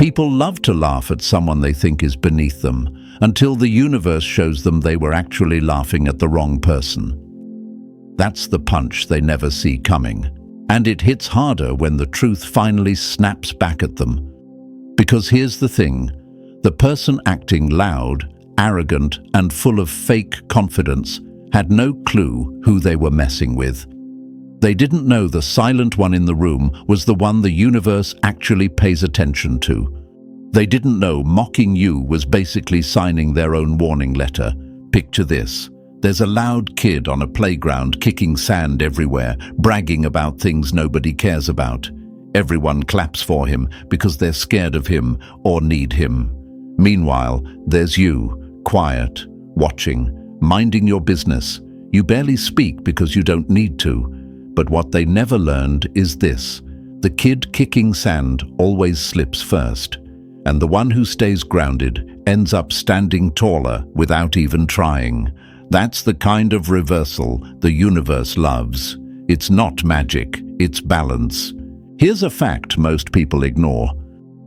People love to laugh at someone they think is beneath them, until the universe shows them they were actually laughing at the wrong person. That's the punch they never see coming. And it hits harder when the truth finally snaps back at them. Because here's the thing, the person acting loud, arrogant, and full of fake confidence had no clue who they were messing with. They didn't know the silent one in the room was the one the universe actually pays attention to. They didn't know mocking you was basically signing their own warning letter. Picture this. There's a loud kid on a playground kicking sand everywhere, bragging about things nobody cares about. Everyone claps for him because they're scared of him or need him. Meanwhile, there's you, quiet, watching, minding your business. You barely speak because you don't need to. But what they never learned is this. The kid kicking sand always slips first. And the one who stays grounded ends up standing taller without even trying. That's the kind of reversal the universe loves. It's not magic, it's balance. Here's a fact most people ignore.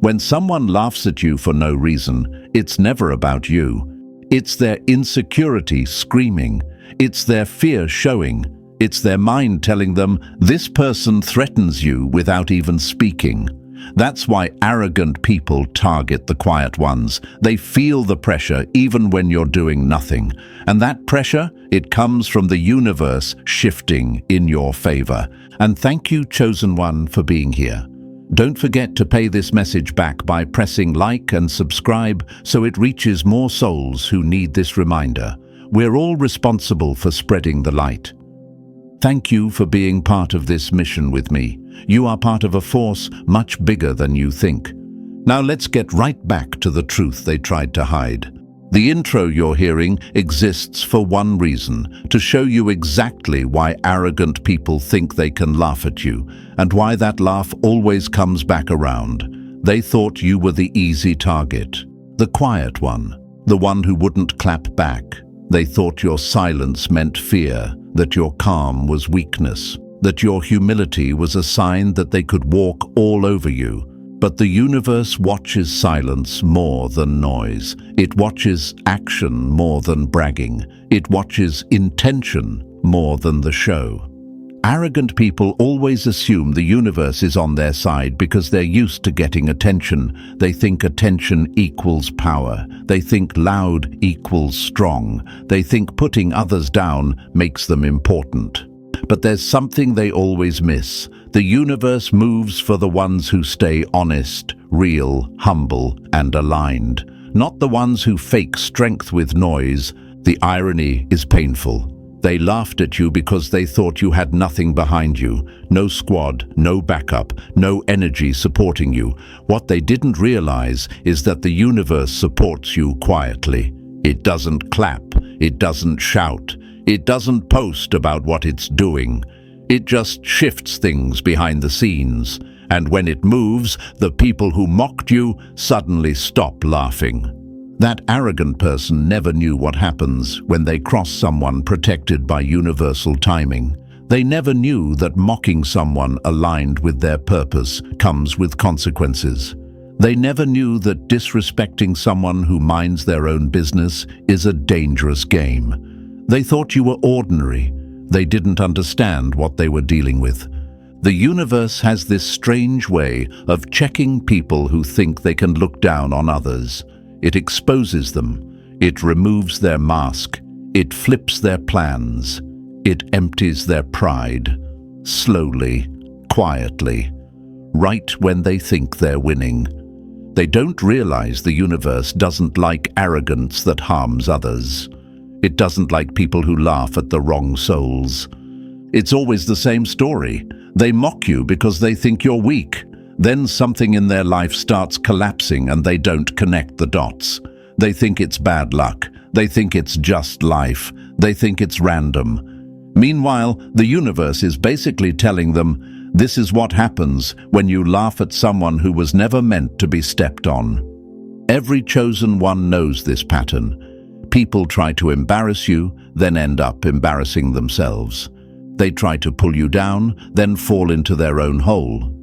When someone laughs at you for no reason, it's never about you. It's their insecurity screaming. It's their fear showing. It's their mind telling them, this person threatens you without even speaking. That's why arrogant people target the quiet ones. They feel the pressure even when you're doing nothing. And that pressure, it comes from the universe shifting in your favor. And thank you, chosen one, for being here. Don't forget to pay this message back by pressing like and subscribe so it reaches more souls who need this reminder. We're all responsible for spreading the light. Thank you for being part of this mission with me. You are part of a force much bigger than you think. Now let's get right back to the truth they tried to hide. The intro you're hearing exists for one reason, to show you exactly why arrogant people think they can laugh at you, and why that laugh always comes back around. They thought you were the easy target, the quiet one, the one who wouldn't clap back. They thought your silence meant fear, that your calm was weakness, that your humility was a sign that they could walk all over you. But the universe watches silence more than noise. It watches action more than bragging. It watches intention more than the show. Arrogant people always assume the universe is on their side because they're used to getting attention. They think attention equals power. They think loud equals strong. They think putting others down makes them important. But there's something they always miss. The universe moves for the ones who stay honest, real, humble, and aligned. Not the ones who fake strength with noise. The irony is painful. They laughed at you because they thought you had nothing behind you. No squad, no backup, no energy supporting you. What they didn't realize is that the universe supports you quietly. It doesn't clap. It doesn't shout. It doesn't post about what it's doing. It just shifts things behind the scenes. And when it moves, the people who mocked you suddenly stop laughing. That arrogant person never knew what happens when they cross someone protected by universal timing. They never knew that mocking someone aligned with their purpose comes with consequences. They never knew that disrespecting someone who minds their own business is a dangerous game. They thought you were ordinary. They didn't understand what they were dealing with. The universe has this strange way of checking people who think they can look down on others. It exposes them. It removes their mask. It flips their plans. It empties their pride. Slowly, quietly, right when they think they're winning. They don't realize the universe doesn't like arrogance that harms others. It doesn't like people who laugh at the wrong souls. It's always the same story. They mock you because they think you're weak. Then something in their life starts collapsing and they don't connect the dots. They think it's bad luck. They think it's just life. They think it's random. Meanwhile, the universe is basically telling them, this is what happens when you laugh at someone who was never meant to be stepped on. Every chosen one knows this pattern. People try to embarrass you, then end up embarrassing themselves. They try to pull you down, then fall into their own hole.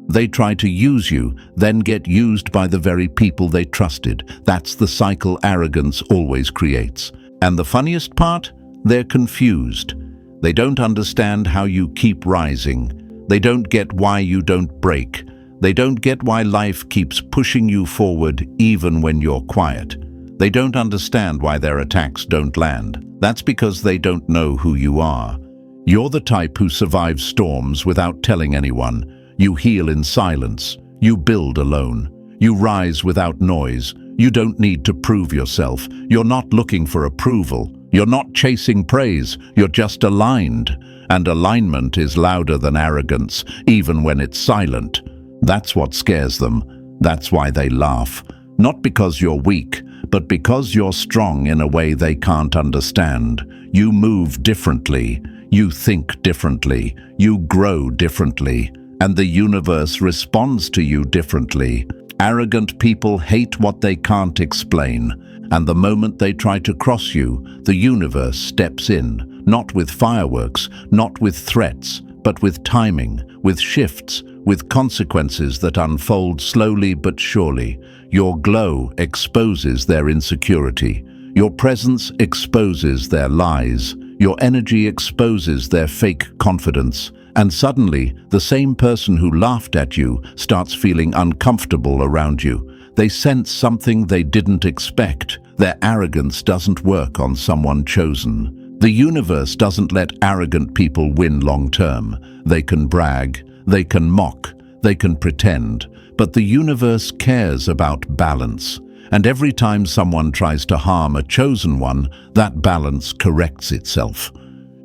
They try to use you, then get used by the very people they trusted. That's the cycle arrogance always creates. And the funniest part? They're confused. They don't understand how you keep rising. They don't get why you don't break. They don't get why life keeps pushing you forward even when you're quiet. They don't understand why their attacks don't land. That's because they don't know who you are. You're the type who survives storms without telling anyone. You heal in silence. You build alone. You rise without noise. You don't need to prove yourself. You're not looking for approval. You're not chasing praise. You're just aligned. And alignment is louder than arrogance, even when it's silent. That's what scares them. That's why they laugh. Not because you're weak, but because you're strong in a way they can't understand. You move differently. You think differently. You grow differently. And the universe responds to you differently. Arrogant people hate what they can't explain. And the moment they try to cross you, the universe steps in. Not with fireworks, not with threats, but with timing, with shifts, with consequences that unfold slowly but surely. Your glow exposes their insecurity. Your presence exposes their lies. Your energy exposes their fake confidence. And suddenly, the same person who laughed at you starts feeling uncomfortable around you. They sense something they didn't expect. Their arrogance doesn't work on someone chosen. The universe doesn't let arrogant people win long term. They can brag, they can mock, they can pretend. But the universe cares about balance. And every time someone tries to harm a chosen one, that balance corrects itself.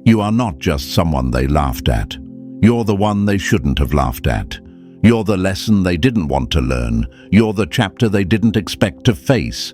You are not just someone they laughed at. You're the one they shouldn't have laughed at. You're the lesson they didn't want to learn. You're the chapter they didn't expect to face.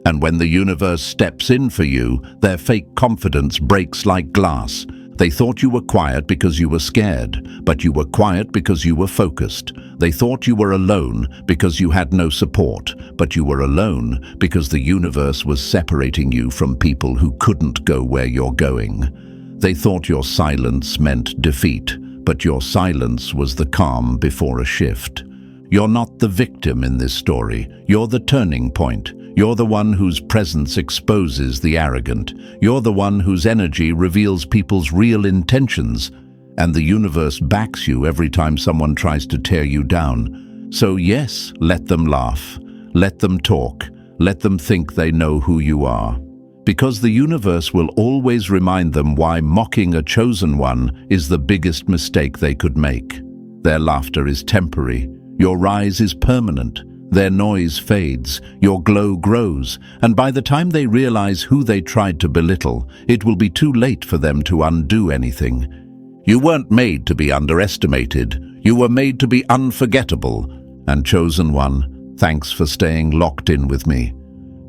And when the universe steps in for you, their fake confidence breaks like glass. They thought you were quiet because you were scared, but you were quiet because you were focused. They thought you were alone because you had no support, but you were alone because the universe was separating you from people who couldn't go where you're going. They thought your silence meant defeat, but your silence was the calm before a shift. You're not the victim in this story. You're the turning point. You're the one whose presence exposes the arrogant. You're the one whose energy reveals people's real intentions. And the universe backs you every time someone tries to tear you down. So yes, let them laugh. Let them talk. Let them think they know who you are. Because the universe will always remind them why mocking a chosen one is the biggest mistake they could make. Their laughter is temporary. Your rise is permanent. Their noise fades. Your glow grows. And by the time they realize who they tried to belittle, it will be too late for them to undo anything. You weren't made to be underestimated. You were made to be unforgettable. And chosen one, thanks for staying locked in with me.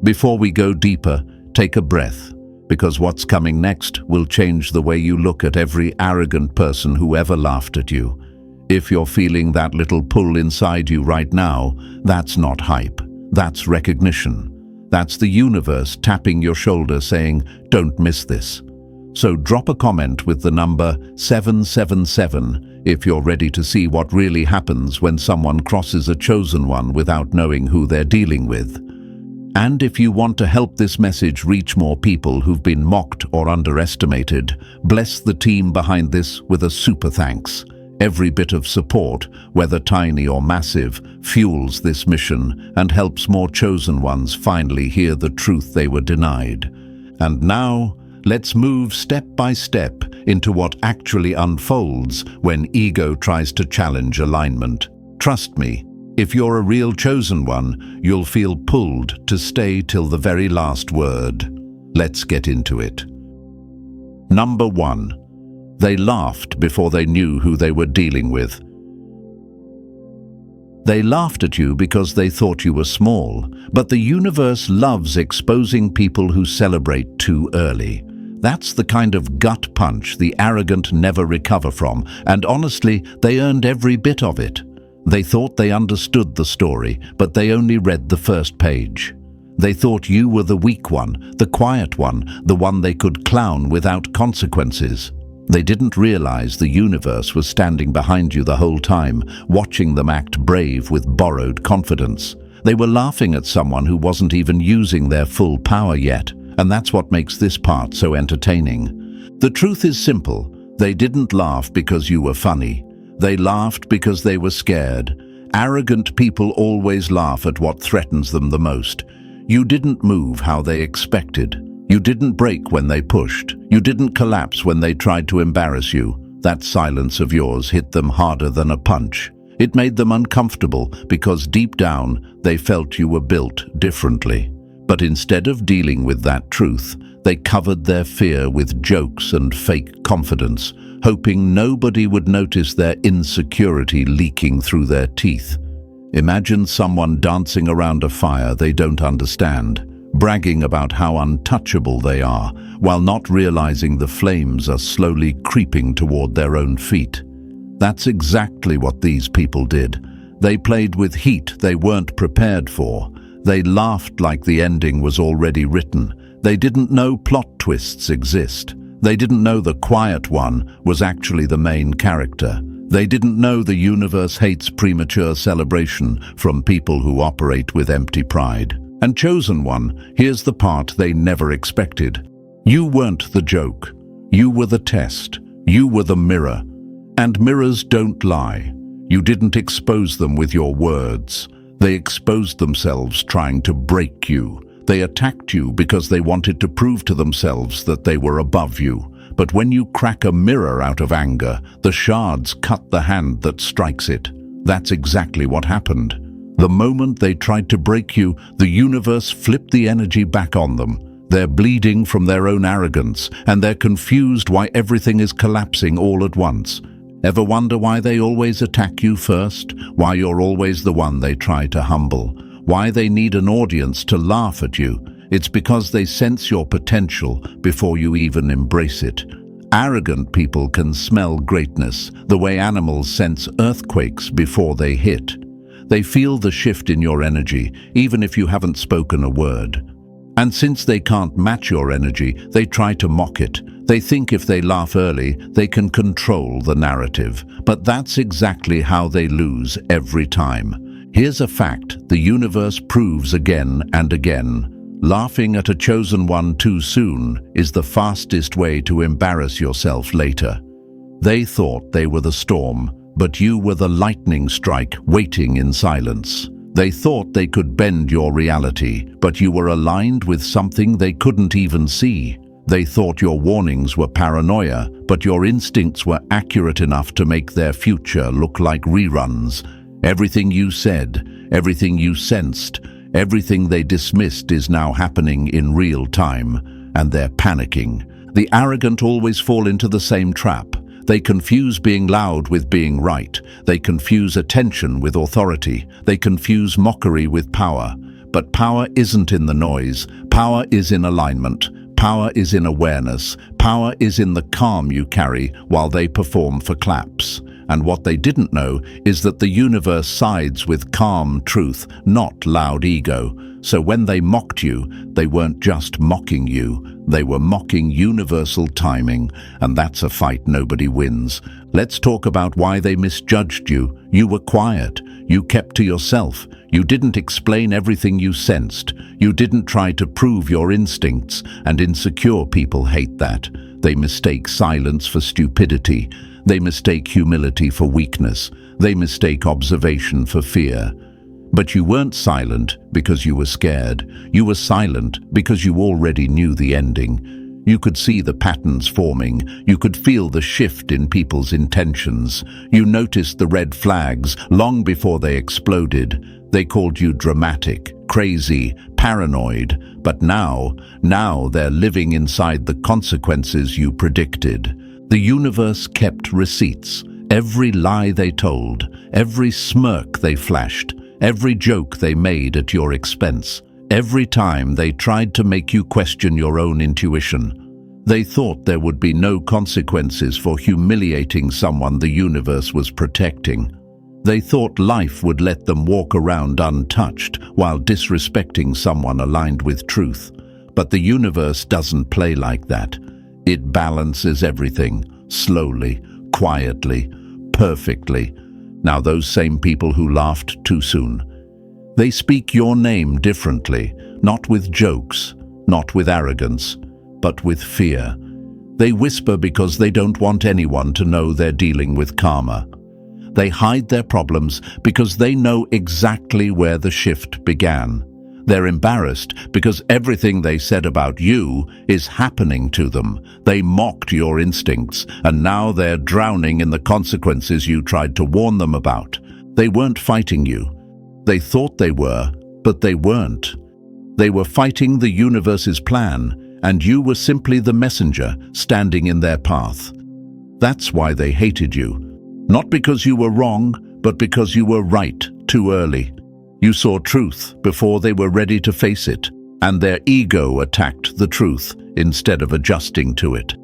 Before we go deeper, take a breath, because what's coming next will change the way you look at every arrogant person who ever laughed at you. If you're feeling that little pull inside you right now, that's not hype. That's recognition. That's the universe tapping your shoulder saying, don't miss this. So drop a comment with the number 777 if you're ready to see what really happens when someone crosses a chosen one without knowing who they're dealing with. And if you want to help this message reach more people who've been mocked or underestimated, bless the team behind this with a super thanks. Every bit of support, whether tiny or massive, fuels this mission and helps more chosen ones finally hear the truth they were denied. And now, let's move step by step into what actually unfolds when ego tries to challenge alignment. Trust me, if you're a real chosen one, you'll feel pulled to stay till the very last word. Let's get into it. Number 1. They laughed before they knew who they were dealing with. They laughed at you because they thought you were small, but the universe loves exposing people who celebrate too early. That's the kind of gut punch the arrogant never recover from, and honestly, they earned every bit of it. They thought they understood the story, but they only read the first page. They thought you were the weak one, the quiet one, the one they could clown without consequences. They didn't realize the universe was standing behind you the whole time, watching them act brave with borrowed confidence. They were laughing at someone who wasn't even using their full power yet, and that's what makes this part so entertaining. The truth is simple. They didn't laugh because you were funny. They laughed because they were scared. Arrogant people always laugh at what threatens them the most. You didn't move how they expected. You didn't break when they pushed. You didn't collapse when they tried to embarrass you. That silence of yours hit them harder than a punch. It made them uncomfortable because deep down they felt you were built differently. But instead of dealing with that truth, they covered their fear with jokes and fake confidence, hoping nobody would notice their insecurity leaking through their teeth. Imagine someone dancing around a fire they don't understand, bragging about how untouchable they are, while not realizing the flames are slowly creeping toward their own feet. That's exactly what these people did. They played with heat they weren't prepared for. They laughed like the ending was already written. They didn't know plot twists exist. They didn't know the quiet one was actually the main character. They didn't know the universe hates premature celebration from people who operate with empty pride. And chosen one, here's the part they never expected. You weren't the joke. You were the test. You were the mirror. And mirrors don't lie. You didn't expose them with your words. They exposed themselves trying to break you. They attacked you because they wanted to prove to themselves that they were above you. But when you crack a mirror out of anger, the shards cut the hand that strikes it. That's exactly what happened. The moment they tried to break you, the universe flipped the energy back on them. They're bleeding from their own arrogance, and they're confused why everything is collapsing all at once. Ever wonder why they always attack you first? Why you're always the one they try to humble? Why they need an audience to laugh at you? It's because they sense your potential before you even embrace it. Arrogant people can smell greatness, the way animals sense earthquakes before they hit. They feel the shift in your energy, even if you haven't spoken a word. And since they can't match your energy, they try to mock it. They think if they laugh early, they can control the narrative. But that's exactly how they lose every time. Here's a fact the universe proves again and again. Laughing at a chosen one too soon is the fastest way to embarrass yourself later. They thought they were the storm, but you were the lightning strike waiting in silence. They thought they could bend your reality, but you were aligned with something they couldn't even see. They thought your warnings were paranoia, but your instincts were accurate enough to make their future look like reruns. Everything you said, everything you sensed, everything they dismissed is now happening in real time, and they're panicking. The arrogant always fall into the same trap. They confuse being loud with being right. They confuse attention with authority. They confuse mockery with power. But power isn't in the noise. Power is in alignment. Power is in awareness. Power is in the calm you carry while they perform for claps. And what they didn't know is that the universe sides with calm truth, not loud ego. So when they mocked you, they weren't just mocking you. They were mocking universal timing, and that's a fight nobody wins. Let's talk about why they misjudged you. You were quiet. You kept to yourself. You didn't explain everything you sensed. You didn't try to prove your instincts, and insecure people hate that. They mistake silence for stupidity. They mistake humility for weakness. They mistake observation for fear. But you weren't silent because you were scared. You were silent because you already knew the ending. You could see the patterns forming. You could feel the shift in people's intentions. You noticed the red flags long before they exploded. They called you dramatic, crazy, paranoid. But now they're living inside the consequences you predicted. The universe kept receipts. Every lie they told, every smirk they flashed, every joke they made at your expense, every time they tried to make you question your own intuition. They thought there would be no consequences for humiliating someone the universe was protecting. They thought life would let them walk around untouched while disrespecting someone aligned with truth. But the universe doesn't play like that. It balances everything. slowly, quietly, perfectly. Now those same people who laughed too soon, they speak your name differently, not with jokes, not with arrogance, but with fear. They whisper because they don't want anyone to know they're dealing with karma. They hide their problems because they know exactly where the shift began. They're embarrassed because everything they said about you is happening to them. They mocked your instincts, and now they're drowning in the consequences you tried to warn them about. They weren't fighting you. They thought they were, but they weren't. They were fighting the universe's plan, and you were simply the messenger standing in their path. That's why they hated you. Not because you were wrong, but because you were right too early. You saw truth before they were ready to face it, and their ego attacked the truth instead of adjusting to it.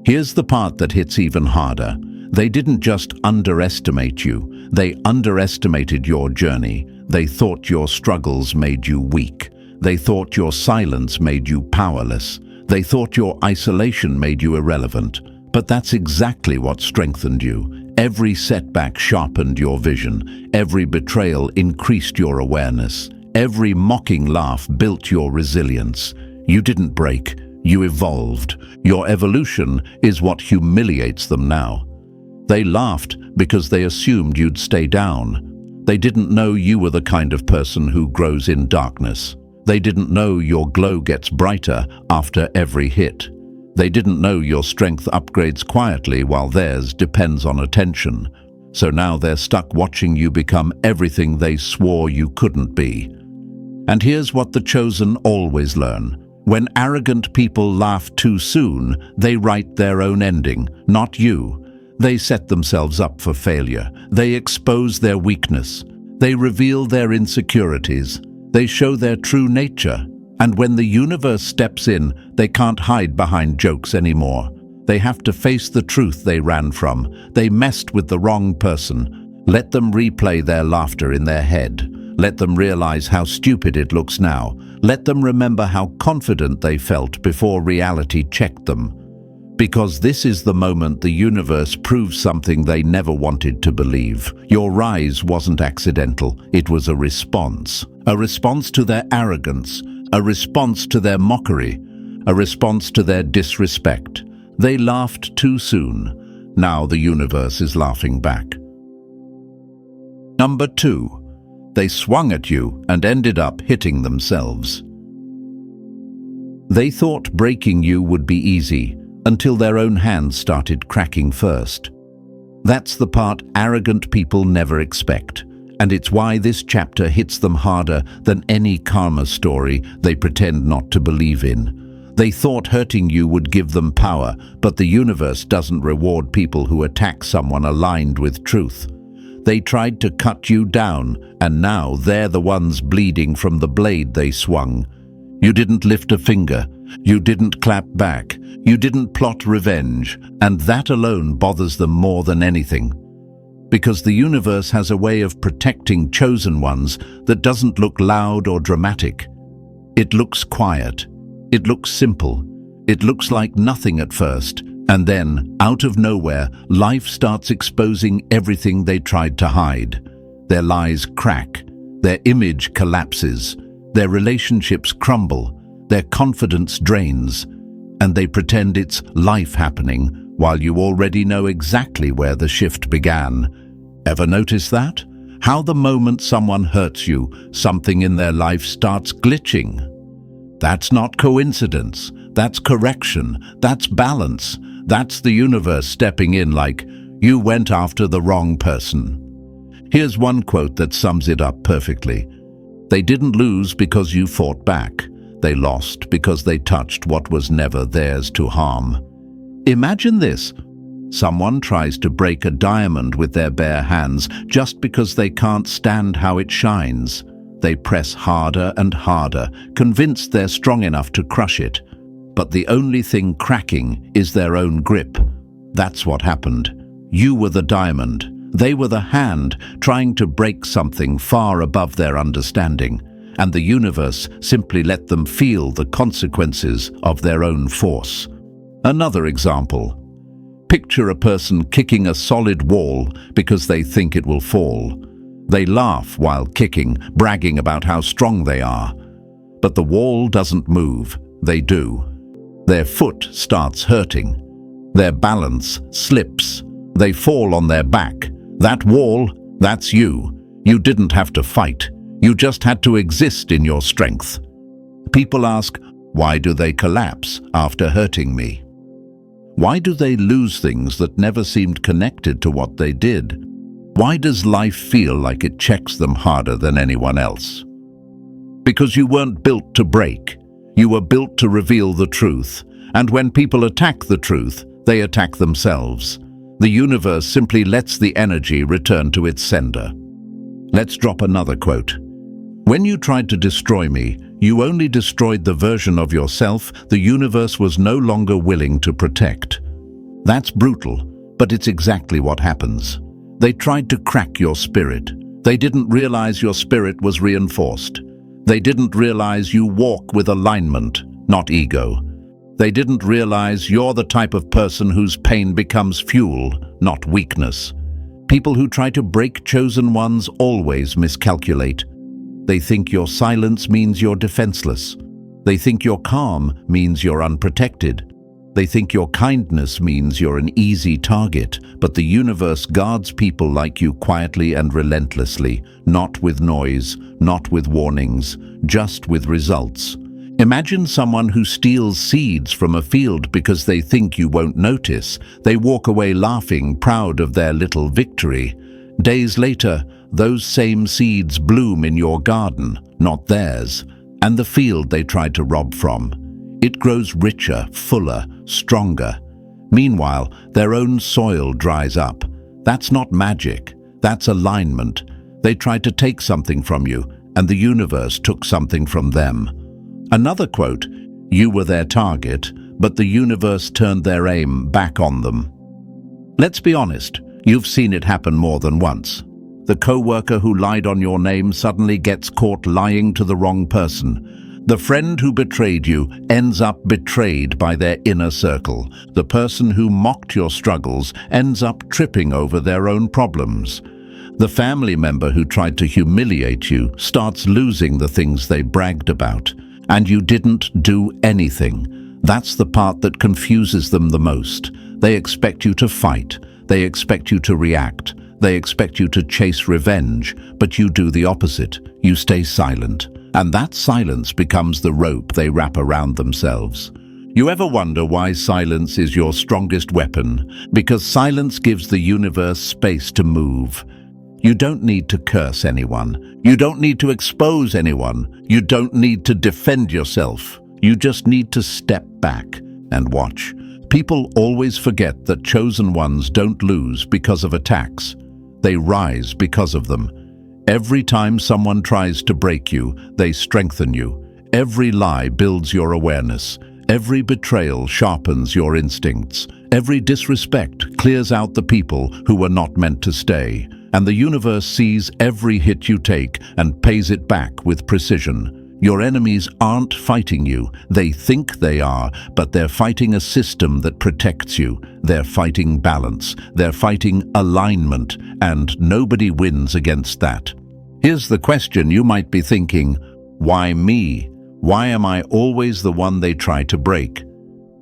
Here's the part that hits even harder. They didn't just underestimate you, they underestimated your journey. They thought your struggles made you weak. They thought your silence made you powerless. They thought your isolation made you irrelevant. But that's exactly what strengthened you. Every setback sharpened your vision. Every betrayal increased your awareness. Every mocking laugh built your resilience. You didn't break, you evolved. Your evolution is what humiliates them now. They laughed because they assumed you'd stay down. They didn't know you were the kind of person who grows in darkness. They didn't know your glow gets brighter after every hit. They didn't know your strength upgrades quietly while theirs depends on attention. So now they're stuck watching you become everything they swore you couldn't be. And here's what the chosen always learn. When arrogant people laugh too soon, they write their own ending, not you. They set themselves up for failure. They expose their weakness. They reveal their insecurities. They show their true nature. And when the universe steps in, they can't hide behind jokes anymore. They have to face the truth they ran from. They messed with the wrong person. Let them replay their laughter in their head. Let them realize how stupid it looks now. Let them remember how confident they felt before reality checked them. Because this is the moment the universe proves something they never wanted to believe. Your rise wasn't accidental. It was a response. A response to their arrogance. A response to their mockery. A response to their disrespect. They laughed too soon. Now the universe is laughing back. Number 2. They swung at you and ended up hitting themselves. They thought breaking you would be easy, until their own hands started cracking first. That's the part arrogant people never expect, and it's why this chapter hits them harder than any karma story they pretend not to believe in. They thought hurting you would give them power, but the universe doesn't reward people who attack someone aligned with truth. They tried to cut you down, and now they're the ones bleeding from the blade they swung. You didn't lift a finger. You didn't clap back. You didn't plot revenge, and that alone bothers them more than anything. Because the universe has a way of protecting chosen ones that doesn't look loud or dramatic. It looks quiet. It looks simple. It looks like nothing at first, and then, out of nowhere, life starts exposing everything they tried to hide. Their lies crack. Their image collapses. Their relationships crumble. Their confidence drains, and they pretend it's life happening while you already know exactly where the shift began. Ever notice that? How the moment someone hurts you, something in their life starts glitching. That's not coincidence. That's correction. That's balance. That's the universe stepping in like, you went after the wrong person. Here's one quote that sums it up perfectly. They didn't lose because you fought back. They lost because they touched what was never theirs to harm. Imagine this. Someone tries to break a diamond with their bare hands just because they can't stand how it shines. They press harder and harder, convinced they're strong enough to crush it. But the only thing cracking is their own grip. That's what happened. You were the diamond. They were the hand trying to break something far above their understanding. And the universe simply let them feel the consequences of their own force. Another example. Picture a person kicking a solid wall because they think it will fall. They laugh while kicking, bragging about how strong they are. But the wall doesn't move, they do. Their foot starts hurting. Their balance slips. They fall on their back. That wall, that's you. You didn't have to fight. You just had to exist in your strength. People ask, why do they collapse after hurting me? Why do they lose things that never seemed connected to what they did? Why does life feel like it checks them harder than anyone else? Because you weren't built to break. You were built to reveal the truth. And when people attack the truth, they attack themselves. The universe simply lets the energy return to its sender. Let's drop another quote. When you tried to destroy me, you only destroyed the version of yourself the universe was no longer willing to protect. That's brutal, but it's exactly what happens. They tried to crack your spirit. They didn't realize your spirit was reinforced. They didn't realize you walk with alignment, not ego. They didn't realize you're the type of person whose pain becomes fuel, not weakness. People who try to break chosen ones always miscalculate. They think your silence means you're defenseless. They think your calm means you're unprotected. They think your kindness means you're an easy target, but the universe guards people like you quietly and relentlessly, not with noise, not with warnings, just with results. Imagine someone who steals seeds from a field because they think you won't notice. They walk away laughing, proud of their little victory. Days later, those same seeds bloom in your garden, not theirs, and the field they tried to rob from. It grows richer, fuller, stronger. Meanwhile, their own soil dries up. That's not magic, that's alignment. They tried to take something from you, and the universe took something from them. Another quote, you were their target, but the universe turned their aim back on them. Let's be honest, you've seen it happen more than once. The co-worker who lied on your name suddenly gets caught lying to the wrong person. The friend who betrayed you ends up betrayed by their inner circle. The person who mocked your struggles ends up tripping over their own problems. The family member who tried to humiliate you starts losing the things they bragged about. And you didn't do anything. That's the part that confuses them the most. They expect you to fight. They expect you to react. They expect you to chase revenge, but you do the opposite. You stay silent. And that silence becomes the rope they wrap around themselves. You ever wonder why silence is your strongest weapon? Because silence gives the universe space to move. You don't need to curse anyone. You don't need to expose anyone. You don't need to defend yourself. You just need to step back and watch. People always forget that chosen ones don't lose because of attacks. They rise because of them. Every time someone tries to break you, they strengthen you. Every lie builds your awareness. Every betrayal sharpens your instincts. Every disrespect clears out the people who were not meant to stay. And the universe sees every hit you take and pays it back with precision. Your enemies aren't fighting you. They think they are, but they're fighting a system that protects you. They're fighting balance. They're fighting alignment, and nobody wins against that. Here's the question you might be thinking, why me? Why am I always the one they try to break?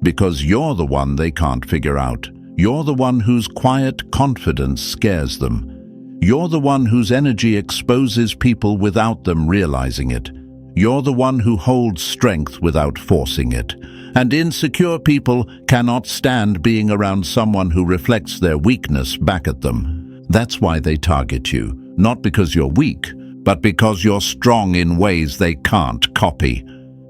Because you're the one they can't figure out. You're the one whose quiet confidence scares them. You're the one whose energy exposes people without them realizing it. You're the one who holds strength without forcing it. And insecure people cannot stand being around someone who reflects their weakness back at them. That's why they target you, not because you're weak, but because you're strong in ways they can't copy.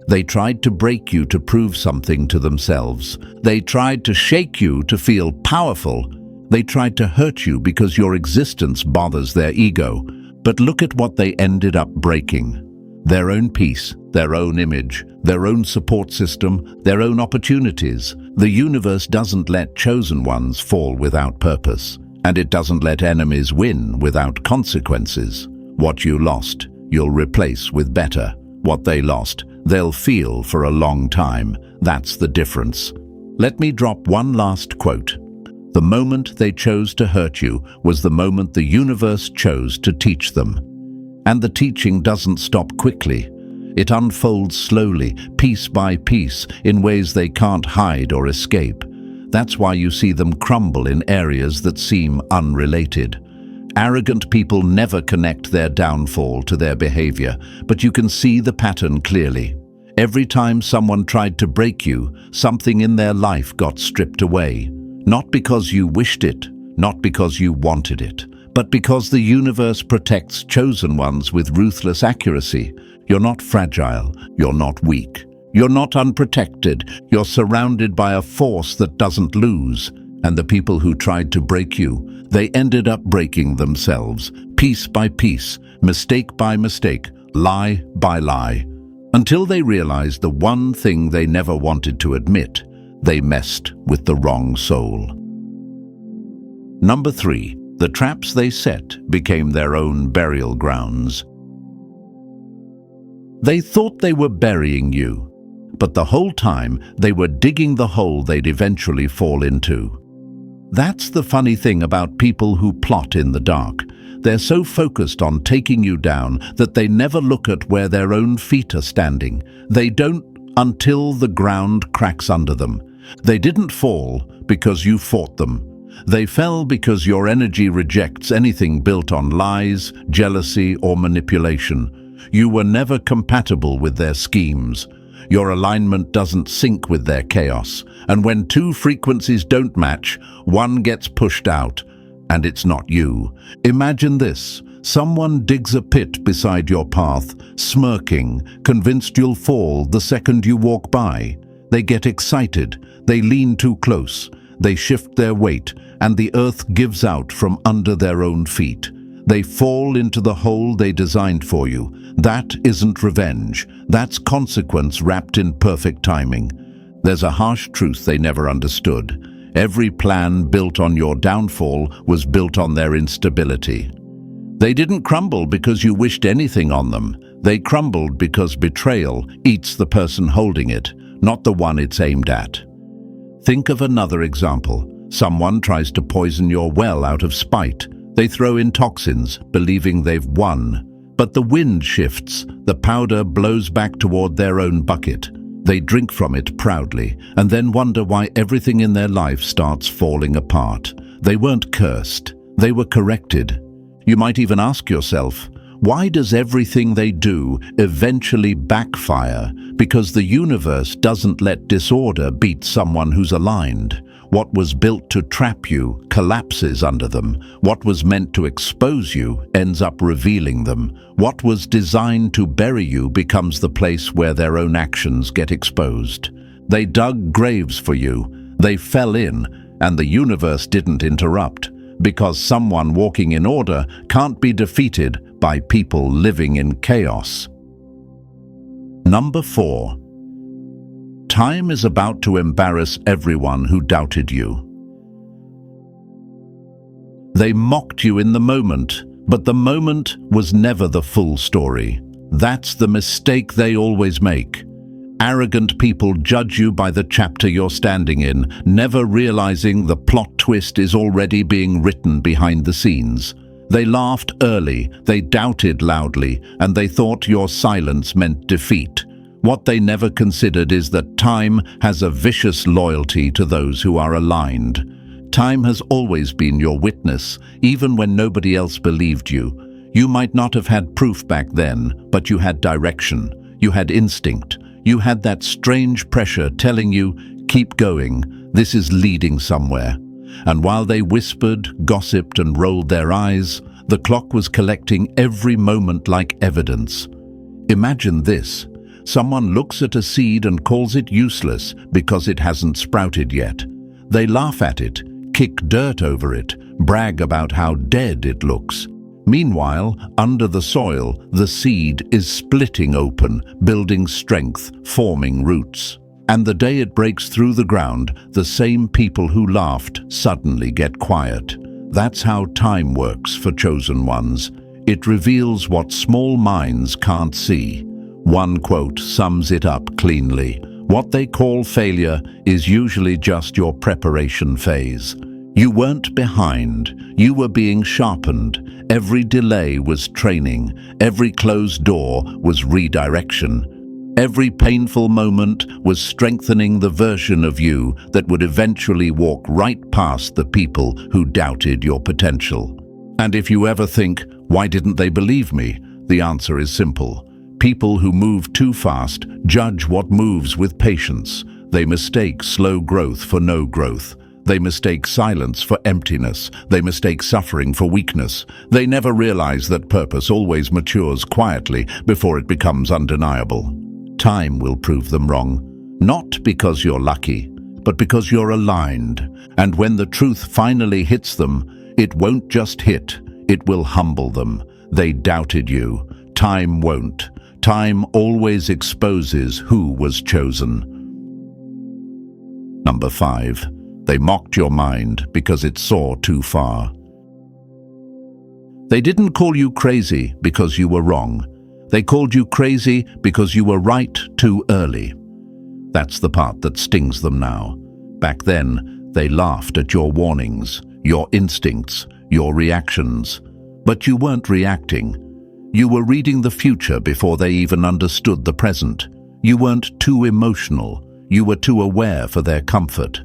They tried to break you to prove something to themselves. They tried to shake you to feel powerful. They tried to hurt you because your existence bothers their ego. But look at what they ended up breaking. Their own peace, their own image, their own support system, their own opportunities. The universe doesn't let chosen ones fall without purpose. And it doesn't let enemies win without consequences. What you lost, you'll replace with better. What they lost, they'll feel for a long time. That's the difference. Let me drop one last quote. The moment they chose to hurt you was the moment the universe chose to teach them. And the teaching doesn't stop quickly. It unfolds slowly, piece by piece, in ways they can't hide or escape. That's why you see them crumble in areas that seem unrelated. Arrogant people never connect their downfall to their behavior, but you can see the pattern clearly. Every time someone tried to break you, something in their life got stripped away. Not because you wished it, not because you wanted it, but because the universe protects chosen ones with ruthless accuracy. You're not fragile, you're not weak, you're not unprotected, you're surrounded by a force that doesn't lose. And the people who tried to break you, they ended up breaking themselves, piece by piece, mistake by mistake, lie by lie, until they realized the one thing they never wanted to admit: they messed with the wrong soul. Number 3. The traps they set became their own burial grounds. They thought they were burying you, but the whole time they were digging the hole they'd eventually fall into. That's the funny thing about people who plot in the dark. They're so focused on taking you down that they never look at where their own feet are standing. They don't until the ground cracks under them. They didn't fall because you fought them. They fell because your energy rejects anything built on lies, jealousy, or manipulation. You were never compatible with their schemes. Your alignment doesn't sync with their chaos. And when two frequencies don't match, one gets pushed out, and it's not you. Imagine this. Someone digs a pit beside your path, smirking, convinced you'll fall the second you walk by. They get excited. They lean too close. They shift their weight, and the earth gives out from under their own feet. They fall into the hole they designed for you. That isn't revenge. That's consequence wrapped in perfect timing. There's a harsh truth they never understood. Every plan built on your downfall was built on their instability. They didn't crumble because you wished anything on them. They crumbled because betrayal eats the person holding it, not the one it's aimed at. Think of another example. Someone tries to poison your well out of spite. They throw in toxins, believing they've won. But the wind shifts, the powder blows back toward their own bucket. They drink from it proudly, and then wonder why everything in their life starts falling apart. They weren't cursed, they were corrected. You might even ask yourself, why does everything they do eventually backfire? Because the universe doesn't let disorder beat someone who's aligned. What was built to trap you collapses under them. What was meant to expose you ends up revealing them. What was designed to bury you becomes the place where their own actions get exposed. They dug graves for you. They fell in, and the universe didn't interrupt, because someone walking in order can't be defeated by people living in chaos. Number 4. Time is about to embarrass everyone who doubted you. They mocked you in the moment, but the moment was never the full story. That's the mistake they always make. Arrogant people judge you by the chapter you're standing in, never realizing the plot twist is already being written behind the scenes. They laughed early, they doubted loudly, and they thought your silence meant defeat. What they never considered is that time has a vicious loyalty to those who are aligned. Time has always been your witness, even when nobody else believed you. You might not have had proof back then, but you had direction. You had instinct. You had that strange pressure telling you, keep going, this is leading somewhere. And while they whispered, gossiped, and rolled their eyes, the clock was collecting every moment like evidence. Imagine this. Someone looks at a seed and calls it useless because it hasn't sprouted yet. They laugh at it, kick dirt over it, brag about how dead it looks. Meanwhile, under the soil, the seed is splitting open, building strength, forming roots. And the day it breaks through the ground, the same people who laughed suddenly get quiet. That's how time works for chosen ones. It reveals what small minds can't see. One quote sums it up cleanly. What they call failure is usually just your preparation phase. You weren't behind. You were being sharpened. Every delay was training. Every closed door was redirection. Every painful moment was strengthening the version of you that would eventually walk right past the people who doubted your potential. And if you ever think, why didn't they believe me? The answer is simple. People who move too fast judge what moves with patience. They mistake slow growth for no growth. They mistake silence for emptiness. They mistake suffering for weakness. They never realize that purpose always matures quietly before it becomes undeniable. Time will prove them wrong, not because you're lucky, but because you're aligned. And when the truth finally hits them, it won't just hit, it will humble them. They doubted you. Time won't. Time always exposes who was chosen. Number 5. They mocked your mind because it saw too far. They didn't call you crazy because you were wrong. They called you crazy because you were right too early. That's the part that stings them now. Back then, they laughed at your warnings, your instincts, your reactions. But you weren't reacting. You were reading the future before they even understood the present. You weren't too emotional. You were too aware for their comfort.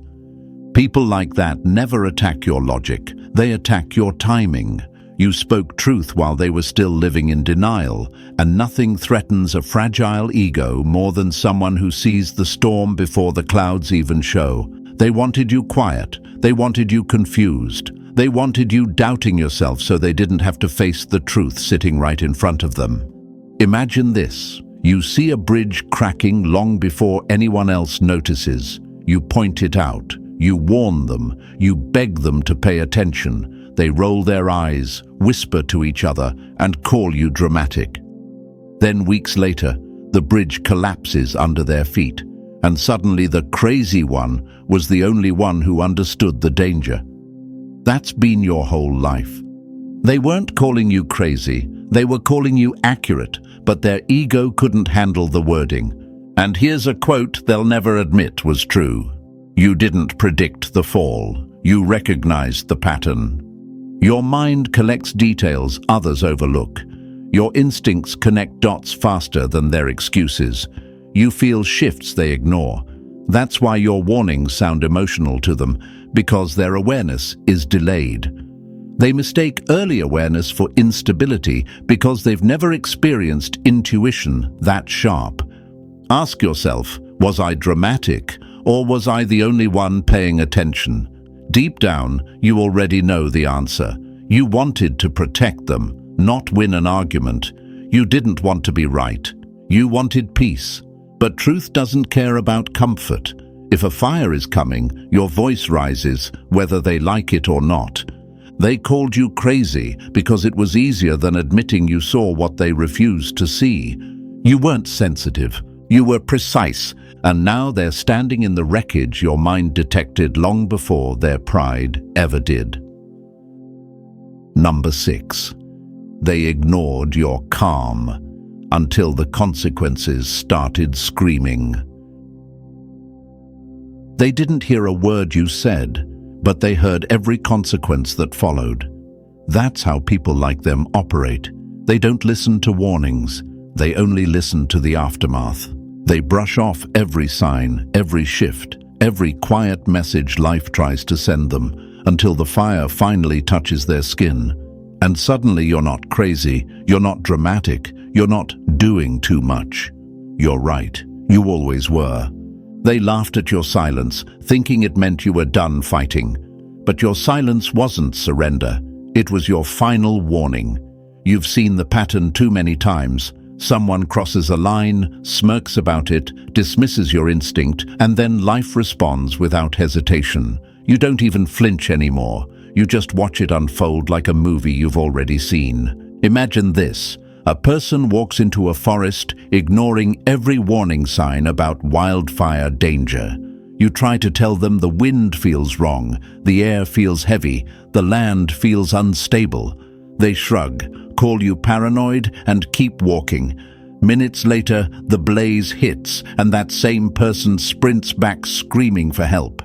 People like that never attack your logic. They attack your timing. You spoke truth while they were still living in denial, and nothing threatens a fragile ego more than someone who sees the storm before the clouds even show. They wanted you quiet. They wanted you confused. They wanted you doubting yourself so they didn't have to face the truth sitting right in front of them. Imagine this. You see a bridge cracking long before anyone else notices. You point it out. You warn them. You beg them to pay attention. They roll their eyes, whisper to each other, and call you dramatic. Then weeks later, the bridge collapses under their feet, and suddenly the crazy one was the only one who understood the danger. That's been your whole life. They weren't calling you crazy. They were calling you accurate, but their ego couldn't handle the wording. And here's a quote they'll never admit was true. You didn't predict the fall. You recognized the pattern. Your mind collects details others overlook. Your instincts connect dots faster than their excuses. You feel shifts they ignore. That's why your warnings sound emotional to them, because their awareness is delayed. They mistake early awareness for instability because they've never experienced intuition that sharp. Ask yourself, was I dramatic? Or was I the only one paying attention? Deep down, you already know the answer. You wanted to protect them, not win an argument. You didn't want to be right. You wanted peace. But truth doesn't care about comfort. If a fire is coming, your voice rises, whether they like it or not. They called you crazy because it was easier than admitting you saw what they refused to see. You weren't sensitive. You were precise. And now they're standing in the wreckage your mind detected long before their pride ever did. Number 6. They ignored your calm until the consequences started screaming. They didn't hear a word you said, but they heard every consequence that followed. That's how people like them operate. They don't listen to warnings. They only listen to the aftermath. They brush off every sign, every shift, every quiet message life tries to send them, until the fire finally touches their skin. And suddenly you're not crazy, you're not dramatic, you're not doing too much. You're right, you always were. They laughed at your silence, thinking it meant you were done fighting. But your silence wasn't surrender, it was your final warning. You've seen the pattern too many times. Someone crosses a line, smirks about it, dismisses your instinct, and then life responds without hesitation. You don't even flinch anymore. You just watch it unfold like a movie you've already seen. Imagine this. A person walks into a forest, ignoring every warning sign about wildfire danger. You try to tell them the wind feels wrong, the air feels heavy, the land feels unstable. They shrug, call you paranoid, and keep walking. Minutes later, the blaze hits, and that same person sprints back screaming for help.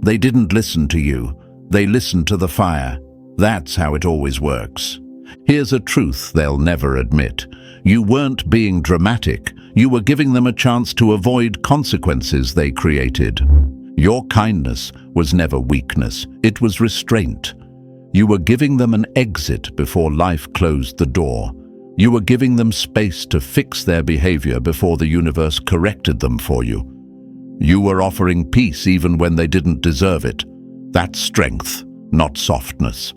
They didn't listen to you. They listen to the fire. That's how it always works. Here's a truth they'll never admit. You weren't being dramatic. You were giving them a chance to avoid consequences they created. Your kindness was never weakness. It was restraint. You were giving them an exit before life closed the door. You were giving them space to fix their behavior before the universe corrected them for you. You were offering peace even when they didn't deserve it. That's strength, not softness.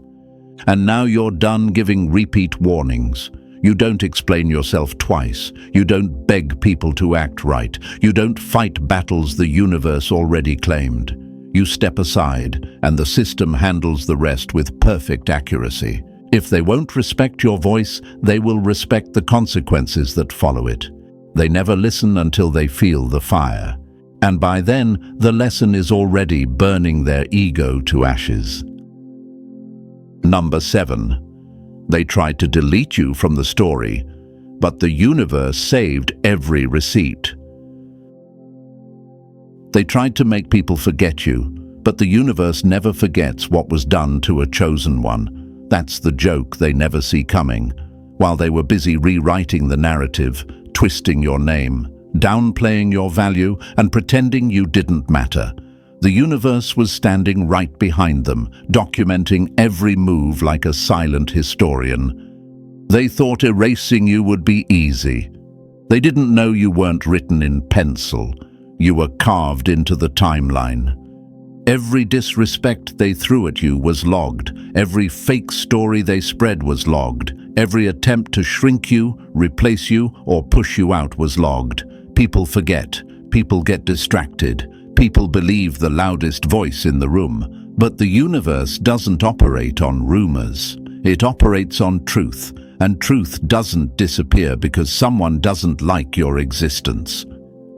And now you're done giving repeat warnings. You don't explain yourself twice. You don't beg people to act right. You don't fight battles the universe already claimed. You step aside, and the system handles the rest with perfect accuracy. If they won't respect your voice, they will respect the consequences that follow it. They never listen until they feel the fire. And by then, the lesson is already burning their ego to ashes. Number 7. They tried to delete you from the story, but the universe saved every receipt. They tried to make people forget you, but the universe never forgets what was done to a chosen one. That's the joke they never see coming. While they were busy rewriting the narrative, twisting your name, downplaying your value, and pretending you didn't matter, the universe was standing right behind them, documenting every move like a silent historian. They thought erasing you would be easy. They didn't know you weren't written in pencil. You were carved into the timeline. Every disrespect they threw at you was logged. Every fake story they spread was logged. Every attempt to shrink you, replace you, or push you out was logged. People forget. People get distracted. People believe the loudest voice in the room. But the universe doesn't operate on rumors. It operates on truth. And truth doesn't disappear because someone doesn't like your existence.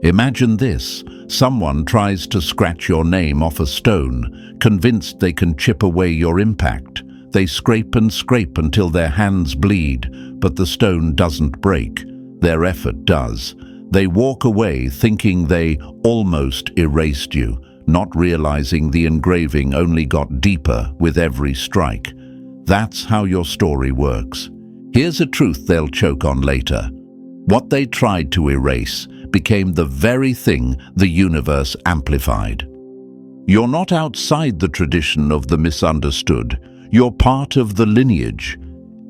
Imagine this. Someone tries to scratch your name off a stone, convinced they can chip away your impact. They scrape and scrape until their hands bleed, but the stone doesn't break. Their effort does. They walk away thinking they almost erased you, not realizing the engraving only got deeper with every strike. That's how your story works. Here's a truth they'll choke on later. What they tried to erase became the very thing the universe amplified. You're not outside the tradition of the misunderstood. You're part of the lineage.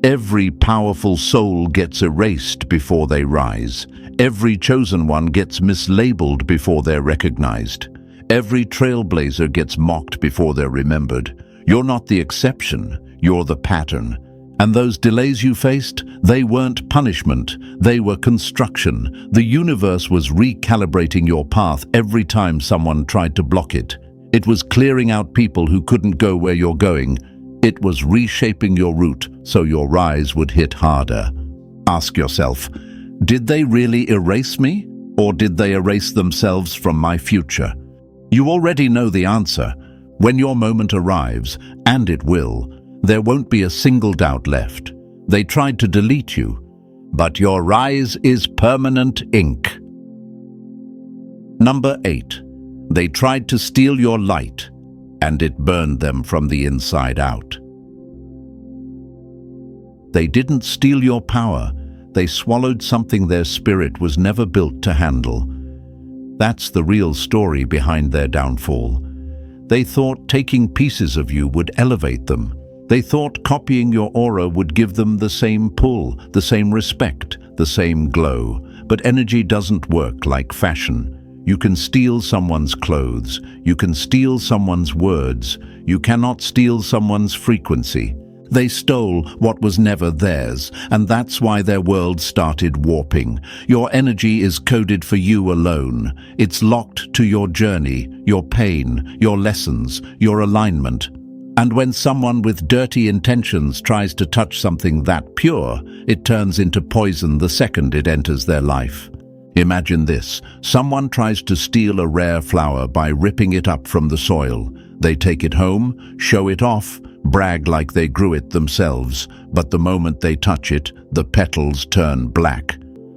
Every powerful soul gets erased before they rise. Every chosen one gets mislabeled before they're recognized. Every trailblazer gets mocked before they're remembered. You're not the exception, you're the pattern. And those delays you faced, they weren't punishment, they were construction. The universe was recalibrating your path every time someone tried to block it. It was clearing out people who couldn't go where you're going. It was reshaping your route so your rise would hit harder. Ask yourself, did they really erase me? Or did they erase themselves from my future? You already know the answer. When your moment arrives, and it will, there won't be a single doubt left. They tried to delete you, but your rise is permanent ink. Number 8. They tried to steal your light, and it burned them from the inside out. They didn't steal your power. They swallowed something their spirit was never built to handle. That's the real story behind their downfall. They thought taking pieces of you would elevate them. They thought copying your aura would give them the same pull, the same respect, the same glow. But energy doesn't work like fashion. You can steal someone's clothes. You can steal someone's words. You cannot steal someone's frequency. They stole what was never theirs, and that's why their world started warping. Your energy is coded for you alone. It's locked to your journey, your pain, your lessons, your alignment. And when someone with dirty intentions tries to touch something that pure, it turns into poison the second it enters their life. Imagine this. Someone tries to steal a rare flower by ripping it up from the soil. They take it home, show it off, brag like they grew it themselves, but the moment they touch it, the petals turn black.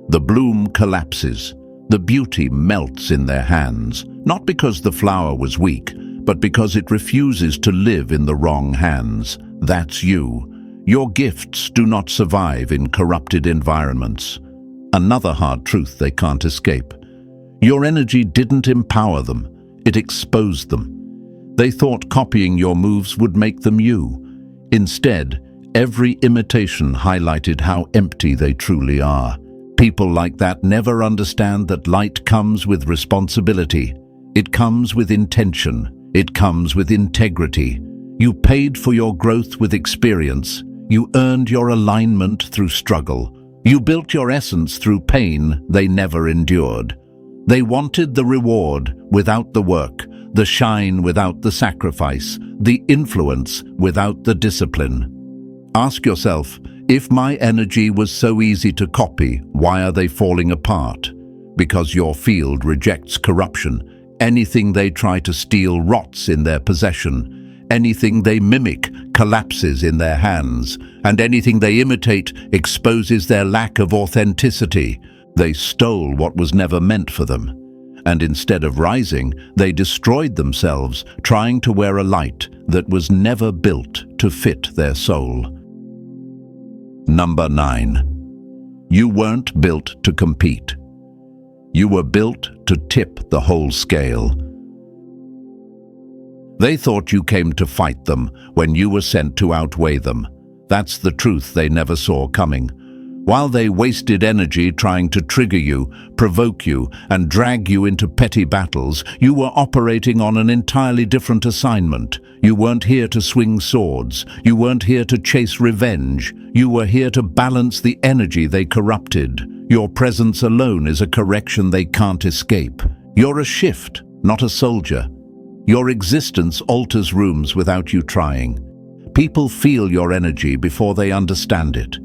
The bloom collapses. The beauty melts in their hands, not because the flower was weak, but because it refuses to live in the wrong hands. That's you. Your gifts do not survive in corrupted environments. Another hard truth they can't escape. Your energy didn't empower them, it exposed them. They thought copying your moves would make them you. Instead, every imitation highlighted how empty they truly are. People like that never understand that light comes with responsibility. It comes with intention. It comes with integrity. You paid for your growth with experience. You earned your alignment through struggle. You built your essence through pain they never endured. They wanted the reward without the work, the shine without the sacrifice, the influence without the discipline. Ask yourself, if my energy was so easy to copy, why are they falling apart? Because your field rejects corruption. Anything they try to steal rots in their possession. Anything they mimic collapses in their hands. And anything they imitate exposes their lack of authenticity. They stole what was never meant for them. And instead of rising, they destroyed themselves, trying to wear a light that was never built to fit their soul. Number 9. You weren't built to compete. You were built to tip the whole scale. They thought you came to fight them when you were sent to outweigh them. That's the truth they never saw coming. While they wasted energy trying to trigger you, provoke you, and drag you into petty battles, you were operating on an entirely different assignment. You weren't here to swing swords. You weren't here to chase revenge. You were here to balance the energy they corrupted. Your presence alone is a correction they can't escape. You're a shift, not a soldier. Your existence alters rooms without you trying. People feel your energy before they understand it.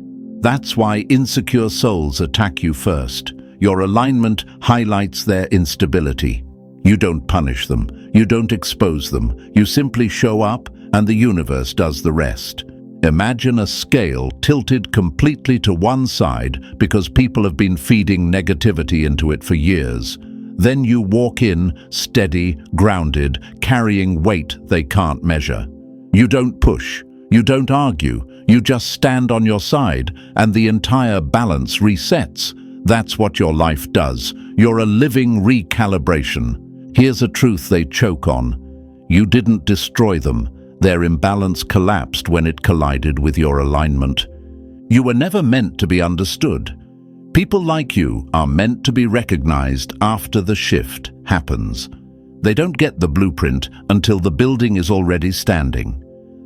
That's why insecure souls attack you first. Your alignment highlights their instability. You don't punish them. You don't expose them. You simply show up, and the universe does the rest. Imagine a scale tilted completely to one side because people have been feeding negativity into it for years. Then you walk in, steady, grounded, carrying weight they can't measure. You don't push. You don't argue. You just stand on your side, and the entire balance resets. That's what your life does. You're a living recalibration. Here's a truth they choke on. You didn't destroy them. Their imbalance collapsed when it collided with your alignment. You were never meant to be understood. People like you are meant to be recognized after the shift happens. They don't get the blueprint until the building is already standing.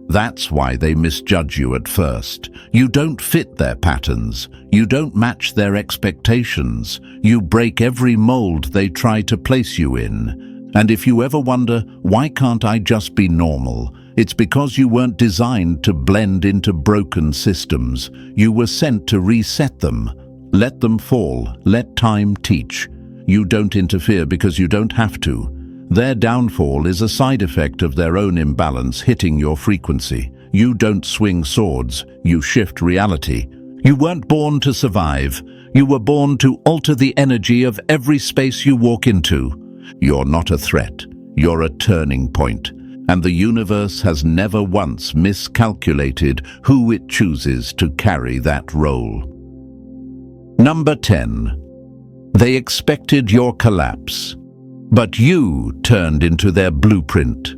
That's why they misjudge you at first. You don't fit their patterns. You don't match their expectations. You break every mold they try to place you in. And if you ever wonder, why can't I just be normal? It's because you weren't designed to blend into broken systems. You were sent to reset them. Let them fall. Let time teach. You don't interfere because you don't have to. Their downfall is a side effect of their own imbalance hitting your frequency. You don't swing swords, you shift reality. You weren't born to survive. You were born to alter the energy of every space you walk into. You're not a threat. You're a turning point. And the universe has never once miscalculated who it chooses to carry that role. Number 10. They expected your collapse. But you turned into their blueprint.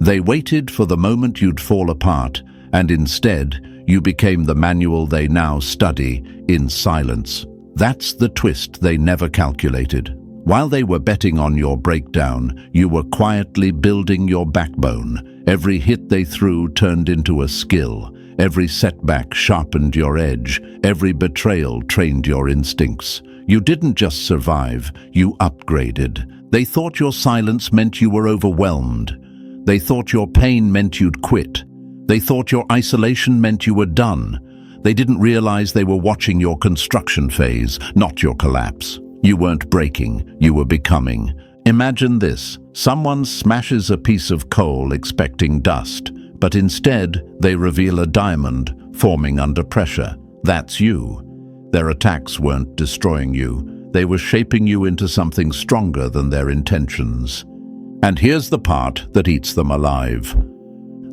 They waited for the moment you'd fall apart, and instead, you became the manual they now study in silence. That's the twist they never calculated. While they were betting on your breakdown, you were quietly building your backbone. Every hit they threw turned into a skill. Every setback sharpened your edge. Every betrayal trained your instincts. You didn't just survive, you upgraded. They thought your silence meant you were overwhelmed. They thought your pain meant you'd quit. They thought your isolation meant you were done. They didn't realize they were watching your construction phase, not your collapse. You weren't breaking, you were becoming. Imagine this. Someone smashes a piece of coal expecting dust, but instead they reveal a diamond forming under pressure. That's you. Their attacks weren't destroying you. They were shaping you into something stronger than their intentions. And here's the part that eats them alive.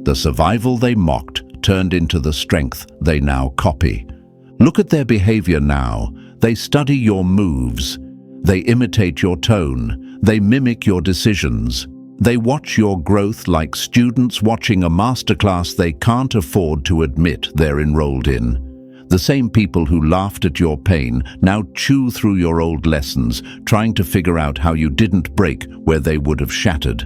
The survival they mocked turned into the strength they now copy. Look at their behavior now. They study your moves. They imitate your tone. They mimic your decisions. They watch your growth like students watching a masterclass they can't afford to admit they're enrolled in. The same people who laughed at your pain now chew through your old lessons, trying to figure out how you didn't break where they would have shattered.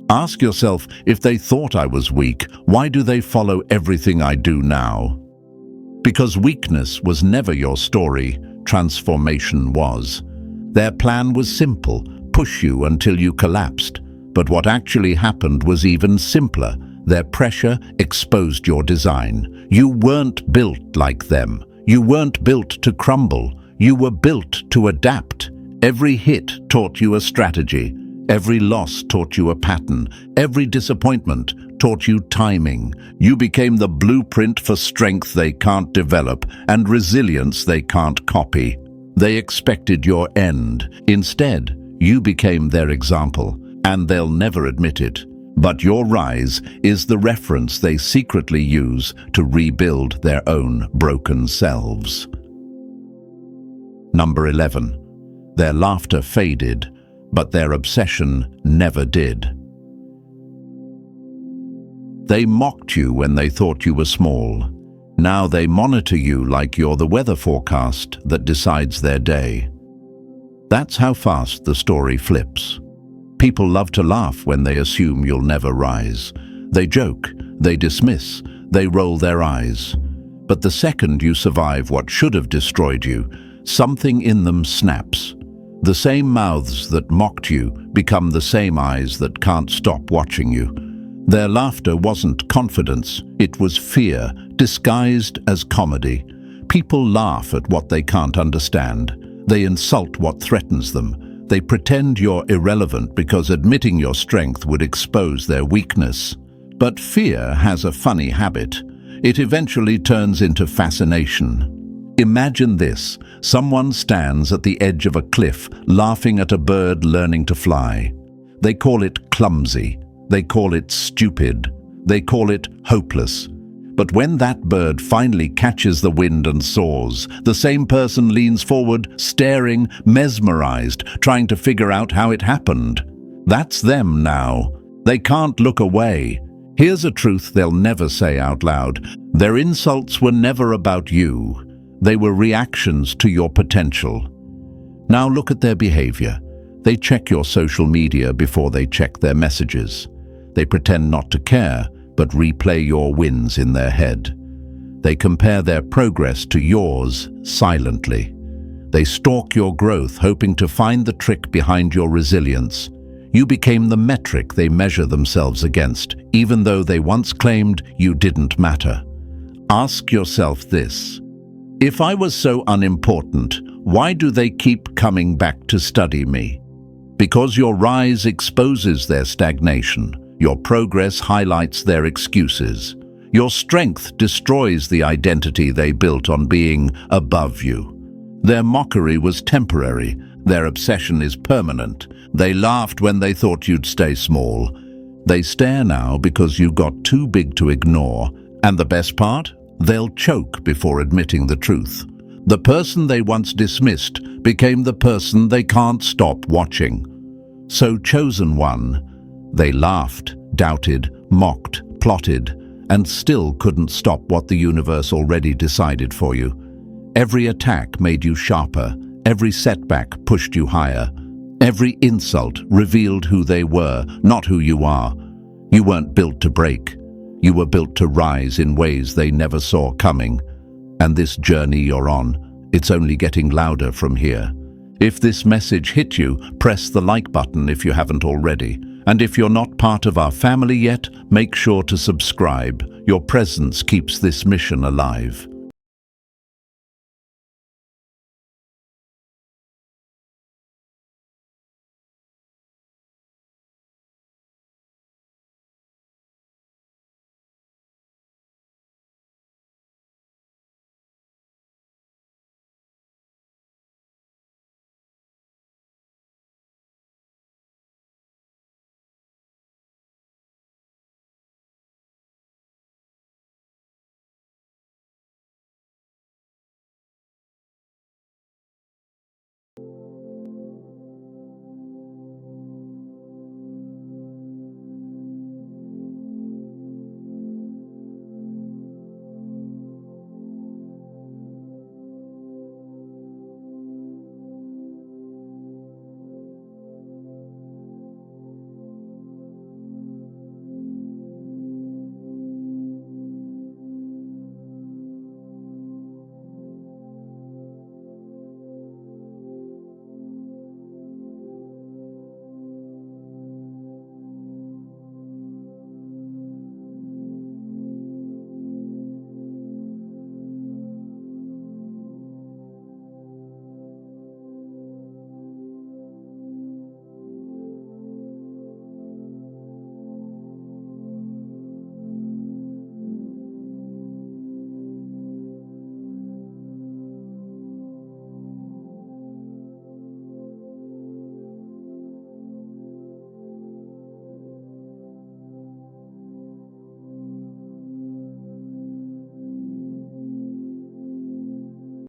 Ask yourself, if they thought I was weak, why do they follow everything I do now? Because weakness was never your story, transformation was. Their plan was simple, push you until you collapsed. But what actually happened was even simpler. Their pressure exposed your design. You weren't built like them. You weren't built to crumble. You were built to adapt. Every hit taught you a strategy. Every loss taught you a pattern. Every disappointment taught you timing. You became the blueprint for strength they can't develop and resilience they can't copy. They expected your end. Instead, you became their example, and they'll never admit it. But your rise is the reference they secretly use to rebuild their own broken selves. Number 11. Their laughter faded, but their obsession never did. They mocked you when they thought you were small. Now they monitor you like you're the weather forecast that decides their day. That's how fast the story flips. People love to laugh when they assume you'll never rise. They joke, they dismiss, they roll their eyes. But the second you survive what should have destroyed you, something in them snaps. The same mouths that mocked you become the same eyes that can't stop watching you. Their laughter wasn't confidence, it was fear, disguised as comedy. People laugh at what they can't understand. They insult what threatens them. They pretend you're irrelevant because admitting your strength would expose their weakness. But fear has a funny habit. It eventually turns into fascination. Imagine this. Someone stands at the edge of a cliff, laughing at a bird learning to fly. They call it clumsy. They call it stupid. They call it hopeless. But when that bird finally catches the wind and soars, the same person leans forward, staring, mesmerized, trying to figure out how it happened. That's them now. They can't look away. Here's a truth they'll never say out loud. Their insults were never about you. They were reactions to your potential. Now look at their behavior. They check your social media before they check their messages. They pretend not to care, but replay your wins in their head. They compare their progress to yours silently. They stalk your growth, hoping to find the trick behind your resilience. You became the metric they measure themselves against, even though they once claimed you didn't matter. Ask yourself this. If I was so unimportant, why do they keep coming back to study me? Because your rise exposes their stagnation. Your progress highlights their excuses. Your strength destroys the identity they built on being above you. Their mockery was temporary. Their obsession is permanent. They laughed when they thought you'd stay small. They stare now because you got too big to ignore. And the best part? They'll choke before admitting the truth. The person they once dismissed became the person they can't stop watching. So, chosen one, they laughed, doubted, mocked, plotted, and still couldn't stop what the universe already decided for you. Every attack made you sharper. Every setback pushed you higher. Every insult revealed who they were, not who you are. You weren't built to break. You were built to rise in ways they never saw coming. And this journey you're on, it's only getting louder from here. If this message hit you, press the like button if you haven't already. And if you're not part of our family yet, make sure to subscribe. Your presence keeps this mission alive.